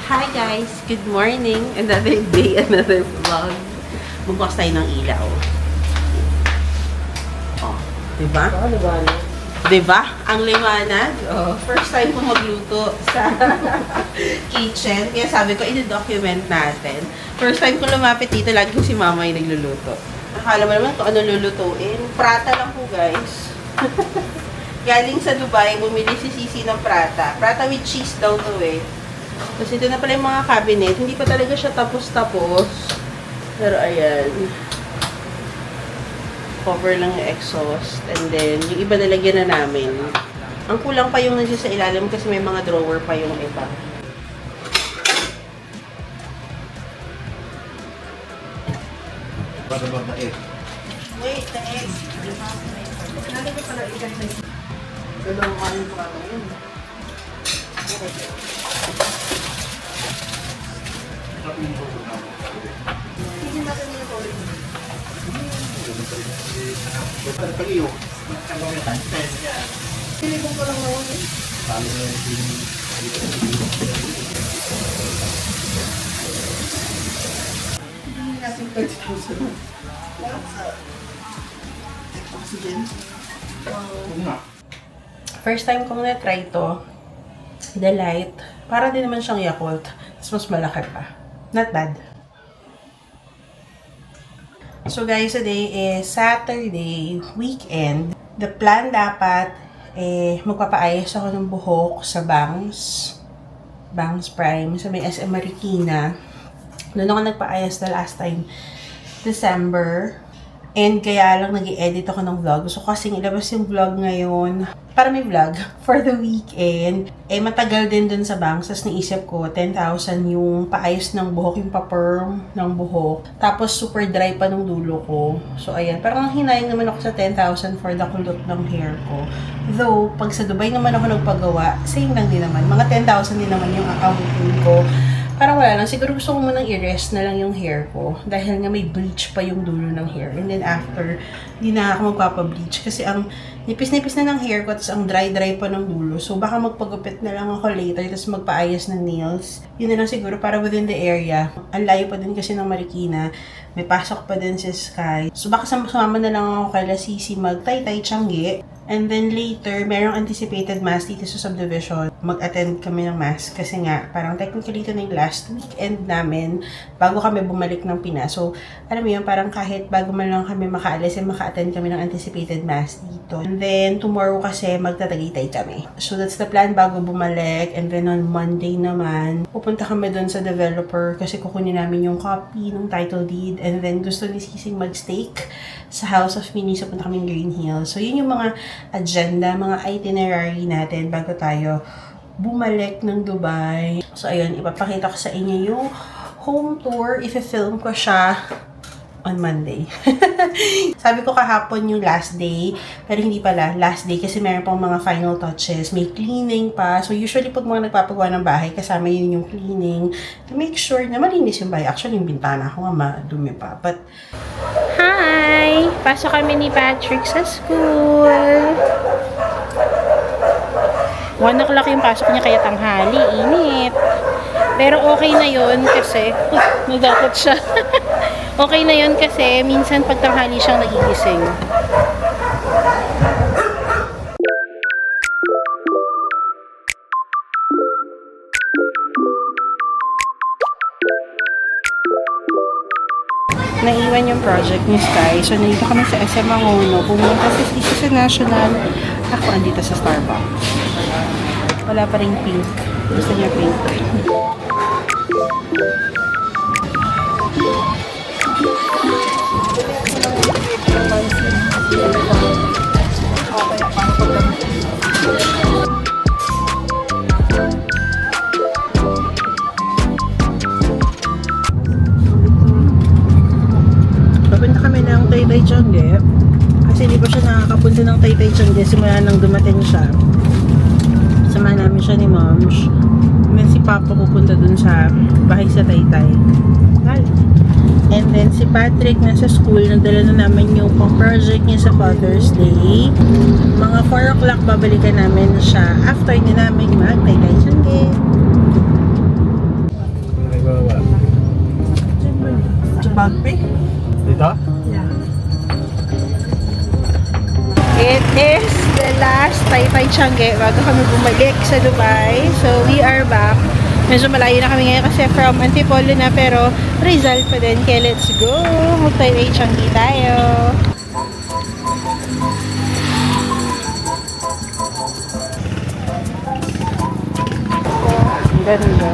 Hi guys! Good morning! Another day, another vlog. Magbukas tayo ng ilaw. Oh, diba? Diba? Ang liwanag. Oh, first time ko magluto sa kitchen. Kaya sabi ko, i-document natin. First time ko lumapit dito, lagi ko si mama yung nagluluto. Akala mo naman kung ano lulutuin. Prata lang po guys. Galing sa Dubai, bumili si Sisi ng prata. Prata with cheese daw to eh. Tapos ito na pala yung mga cabinet. Hindi pa talaga siya tapos-tapos. Pero ayan. Cover lang yung exhaust. And then, yung iba nalagyan na namin. Ang kulang pa yung nandiyan sa ilalim kasi may mga drawer pa yung iba. Para ba na-egg? Wait, the egg. Nalagyan ko pala ikan na ito. Dalawang kanin pa ako yun. Okay. Hindi natin yung ulit. Silipong ko lang naman eh. Hindi natin 30,000. Oxygen. First time kong na-try to. The light. Para din naman siyang Yakult. Mas malaki pa. Not bad. So guys, today is Saturday, weekend. The plan dapat, magpapaayos ako ng buhok sa Bangs. Bangs Prime. Sa may SM Marikina. Doon ako nagpaayos the last time, December. And kaya lang nag-i-edit ako ng vlog. So kasing ilabas yung vlog ngayon, para may vlog for the weekend. Matagal din dun sa banks. Tapos naisip ko, 10,000 yung paayos ng buhok, yung pa-perm ng buhok. Tapos super dry pa nung dulo ko. So ayan, parang hinayang naman ako sa 10,000 for the kulot ng hair ko. Though, pag sa Dubai naman ako nagpagawa, same lang din naman. Mga 10,000 din naman yung aabutin ko. Parang wala lang. Siguro gusto ko munang i-rest na lang yung hair ko. Dahil nga may bleach pa yung dulo ng hair. And then after, hindi na ako magpapa-bleach. Kasi ang nipis-nipis na ng hair ko, tapos ang dry-dry pa ng dulo. So baka magpagupit na lang ako later, tapos magpaayos ng nails. Yun na lang siguro para within the area. Ang layo pa din kasi ng Marikina. May pasok pa din si Sky. So baka sumama na lang ako kay Sisi mag-tay-tay Tiangge. And then later, merong anticipated mass dito sa subdivision. Mag-attend kami ng mass kasi nga, parang technically ito na yung last weekend namin bago kami bumalik ng Pinas. So, alam mo yun, parang kahit bago man lang kami makaalis, maka-attend kami ng anticipated mass dito. And then, tomorrow kasi magtatagitay kami. So, that's the plan bago bumalik. And then, on Monday naman, pupunta kami doon sa developer kasi kukunin namin yung copy ng title deed. And then, gusto ni Sising mag-stake sa House of Mini. So, punta kami Green Hills. So, yun yung mga agenda, mga itinerary natin bago tayo bumalik ng Dubai. So, ayun, ipapakita ko sa inyo yung home tour. I-film ko siya on Monday. Sabi ko kahapon yung last day, pero hindi pala last day kasi meron pang mga final touches. May cleaning pa. So, usually pag mga nagpapagawa ng bahay, kasama yun yung cleaning to make sure na malinis yung bahay. Actually, yung bintana ko nga madumi pa. But, Hi! Pasok kami ni Patrick sa school. 1 o'clock yung pasok niya kaya tanghali. Init. Pero okay na yun kasi... nagdakot siya. Okay na yun kasi minsan pag tanghali siyang nagigising. Naiwan yung project ni Sky. So, nandito kami sa SM Mangono. Pumunta sa National. Ako, andito sa Starbucks. Wala pa rin pink. Gusto niya pink. Papunta kami ng Tay-Tay Tiangge. Kasi hindi pa siya nakakapunta ng Tay-Tay Tiangge simula nang dumating siya. Samahan namin siya ni Moms. And si Papa pupunta dun sa bahay sa Tay-Tay. And then si Patrick nasa school, nagdala na namin yung pang-project niya sa Father's Day. Mga 4 o'clock babalikan namin siya after din namin mag-Tay-Tay Tiangge. bag pay. Dito? Yeah. It is the last Taytay Changi bago kami bumalik sa Dubai. So, we are back. Medyo malayo na kami ngayon kasi from Antipolo na pero Rizal pa din. Kaya let's go! Mag-Taytay Changi tayo! Ang ganda.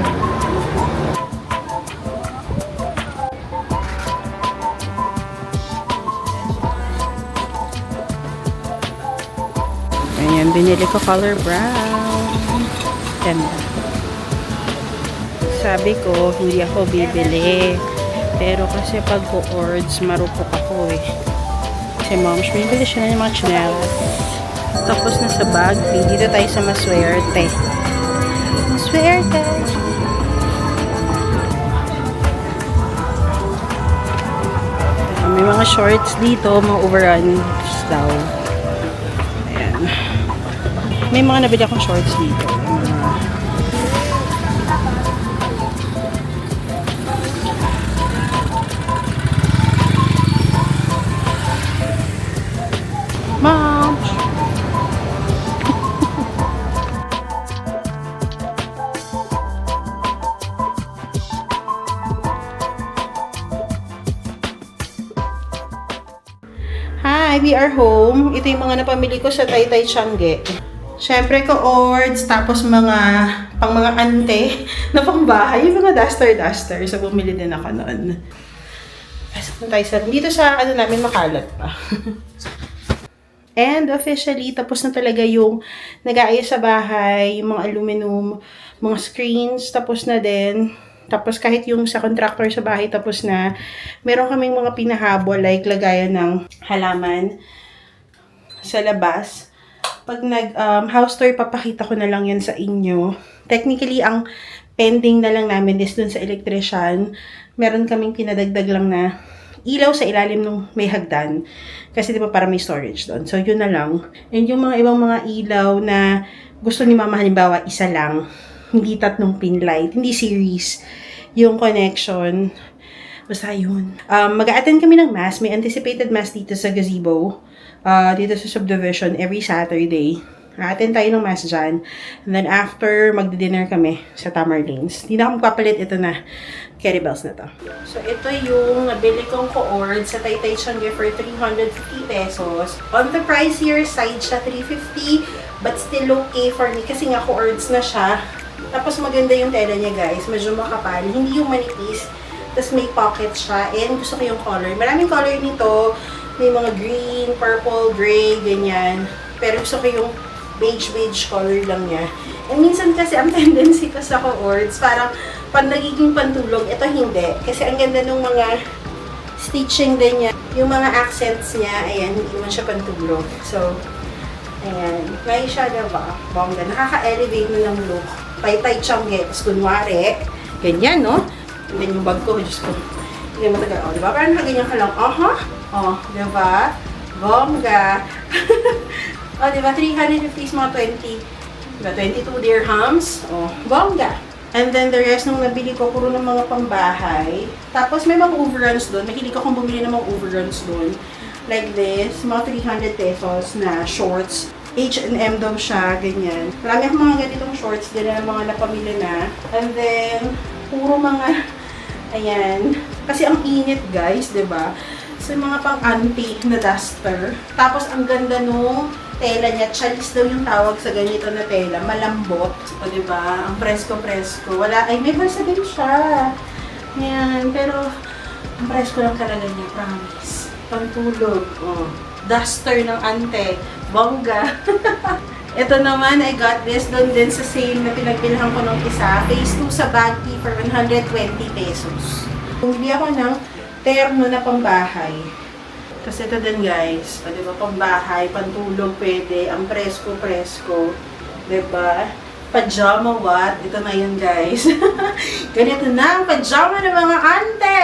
Ayan, binili ko color brown. Ganda. Sabi ko, hindi ako bibili. Pero kasi pag ko-ords, marupok ako eh. Kasi moms, binibili siya ng mga chinelas. Tapos nasa bag, dito tayo sa maswerte. Maswerte! May mga shorts dito, mga overruns daw. Ayan. May mga nabili akong shorts dito. Mom! Hi, we are home. Ito yung mga napamili ko sa Taytay Changi. Syempre ko-ords, tapos pang mga ante na pangbahay, yung mga duster. So, bumili din ako noon. Pasok na tayo dito sa namin makalat pa. And officially, tapos na talaga yung nag-aayos sa bahay, yung mga aluminum, mga screens, tapos na din. Tapos kahit yung sa contractor sa bahay, tapos na. Meron kaming mga pinahabol, like lagayan ng halaman sa labas. Pag house tour, papakita ko na lang yan sa inyo. Technically, ang pending na lang namin is dun sa electrician. Meron kaming pinadagdag lang na ilaw sa ilalim ng may hagdan. Kasi di ba para may storage doon. So, yun na lang. And yung mga ibang mga ilaw na gusto ni mama, halimbawa, isa lang. Hindi 3 pin light. Hindi series. Yung connection. Basta yun. Mag-a-attend kami ng mass. May anticipated mass dito sa gazebo. Dito sa subdivision every Saturday. Attend tayo ng mass dyan. And then after, magdi-dinner kami sa Tamarlanes. Hindi na ako magpapalit. Ito na. Carry bells na to. So, ito yung nabili kong co-ord sa Taytay Changi for 350 pesos. On the pricier side siya, 350. But still okay for me kasi nga co-ords na siya. Tapos maganda yung tela niya, guys. Medyo makapal. Hindi yung manipis. Tapos may pocket siya. And gusto ko yung color. Maraming color nito. May mga green, purple, gray, ganyan. Pero gusto ko yung beige color lang niya. And minsan kasi ang tendency ko sa co-ords, parang pag nagiging pantulog, ito hindi. Kasi ang ganda ng mga stitching din niya. Yung mga accents niya, ayan, hindi naman siya pantulog. So, ayan. May siya na ba? Bongga. Nakaka-elevate mo ng look. Taytay Changi. Tapos kunwari, ganyan, no? And then yung bag ko, Diyos ko. Hindi mo tagal. O, diba? Parang nakaganyan ka lang. Aha. O, diba? Bongga. O, diba? 350 is mga 20. Diba? 22 dirhams. O, bongga. And then, the rest nung nabili ko, puro ng mga pambahay. Tapos, may mga overruns doon. Mahilig akong bumili ng mga overruns doon. Like this, mga 300 pesos na shorts. H&M daw siya, ganyan. Marami akong mga ganitong shorts din na mga napamili na. And then, puro mga, ayan. Kasi ang init, guys, diba? So, mga pang-anti na duster. Tapos, ang ganda nung tela niya. Chalis daw yung tawag sa ganito na tela. Malambot. O, diba? Ang presko-presko. Wala. Ay, may balsa din siya. Ayan. Pero, ang presko lang talaga niya. Promise. Pantulog. O. Duster ng ante. Bongga. Ito naman, I got this doon din sa sale na pinagbilhan ko ng isa. Phase 2 sa Bagpi for 120 pesos. Bumili ako ng terno na pambahay. Kasi ito din, guys. O, diba, pambahay, pantulog pwede, ang presko-presko. Diba? Pajama what? Ito na yun, guys. Ganito na ang pajama ng mga ante!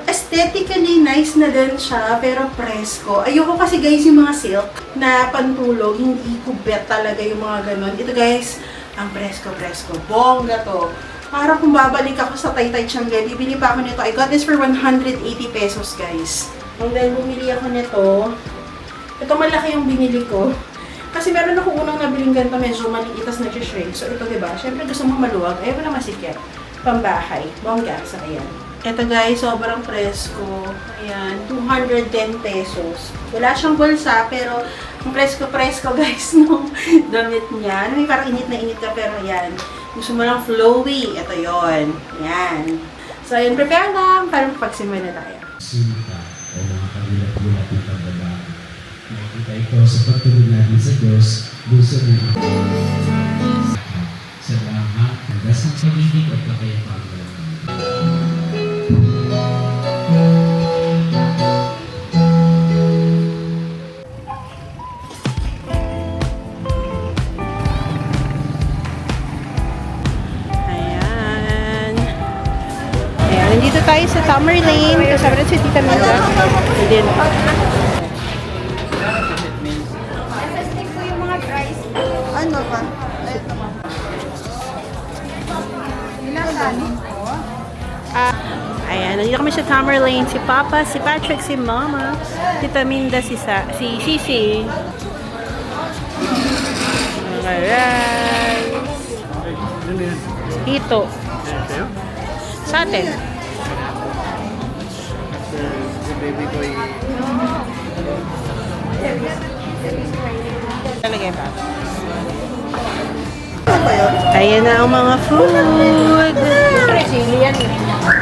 Aesthetically, nice na din siya, pero presko. Ayoko kasi, guys, yung mga silk na pantulog, hindi ko bet talaga yung mga ganon. Ito, guys, ang presko-presko. Bongga to. Parang kung babalik ako sa Taytay Tiangge, bibili pa ako nito. I got this for 180 pesos, guys. And then, bumili ako nito. Ito malaki yung binili ko. Kasi meron ako unang nabiling ganito, medyo maliit, tas nag-shrink. So, ito, diba? Siyempre, gusto mo maluwag. Ayaw mo na masikip. Pambahay. Bongga. So, ayan. Ito, guys, sobrang presko. Ayan, 210 pesos. Wala siyang bulsa, pero ang presko, guys, nung damit niya. May parang init na init ka, pero ayan. Gusto mo lang flowy. Ito yon. Ayan. So, ayan, prepare lang para pagsimula na tayo. Sinta o mga kagulat-gulat ng pagbabago. Nakikita ito sa pagtulog natin sa Diyos, buso rin sa lahat ng dasang pag-ibig at kapayapaan ng Nandito tayo sa Tamer Lane. Kasama rin si Tita Minda. And then, ano pa? Ayan, nandito kami sa Tamer Lane. Si Papa, si Patrick, si Mama, Tita Minda, si Sisi. Alright. Hito. Sa atin. Baby ko Talagay pa. Ayan na ang mga food.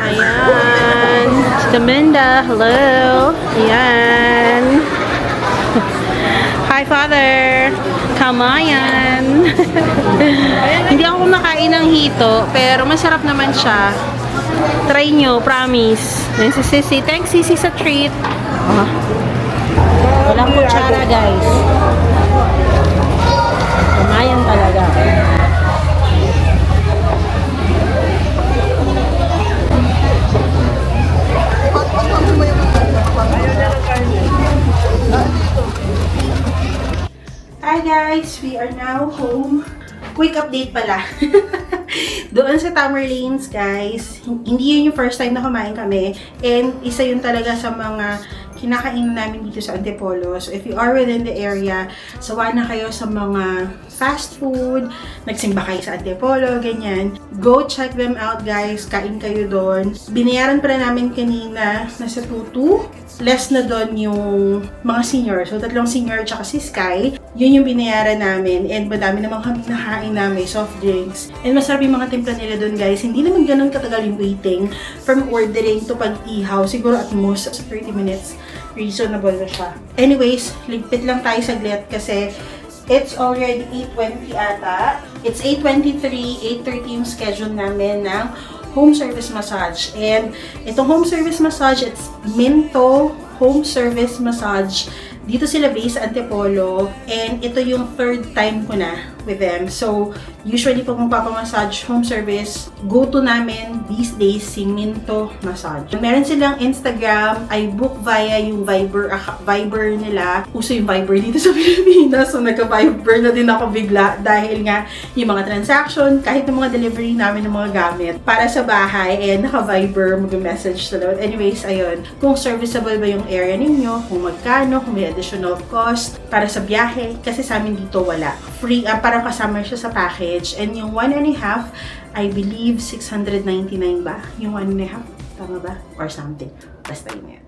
Ayan. Si Minda, hello. Ayan. Hi, Father. Kamayan. Hindi ako kumakain ng hito, pero masarap naman siya. Try nyo, promise. Yan si Sisi. Thanks, Sisi, sa treat. Walang kutsara, guys. Kamayan talaga. Hi guys, we are now home. Quick update pala. Doon sa Tamer Lanes, guys, hindi yun yung first time na kumain kami. And isa yun talaga sa mga kinakain namin dito sa Antipolo. So if you are within the area, sawa na kayo sa mga fast food, nagsimba kayo sa Antipolo, ganyan. Go check them out, guys. Kain kayo doon. Binayaran pala namin kanina, nasa 2.2. Less na doon yung mga senior. So, 3 senior tsaka si Sky. Yun yung binayaran namin. And madami namang kami nakain namin, soft drinks. And masarap yung mga timpla nila doon, guys. Hindi naman ganun katagal yung waiting from ordering to pag-ihaw. Siguro at most 30 minutes. Reasonable na siya. Anyways, ligpit lang tayo saglit kasi it's already 8:20 ata. It's 8:23, 8:30 yung schedule namin ng home service massage. And itong home service massage, it's Minto Home Service Massage. Dito sila based sa Antipolo. And ito yung 3rd time ko na with them. So, usually pag magpapamassage home service, go-to namin these days si Minto Massage. Meron silang Instagram, I book via yung Viber nila. Uso yung Viber dito sa Pilipinas. So, nagka-Viber na din ako bigla dahil nga yung mga transaction, kahit yung mga delivery namin ng mga gamit para sa bahay, naka-Viber, mag-message sila. Anyways, ayun. Kung serviceable ba yung area ninyo, kung magkano, kung may additional cost para sa biyahe, kasi sa amin dito wala. Free, parang kasama siya sa package. And yung 1.5, I believe 699 ba? Yung 1.5, tama ba? Or something. Basta yun yan.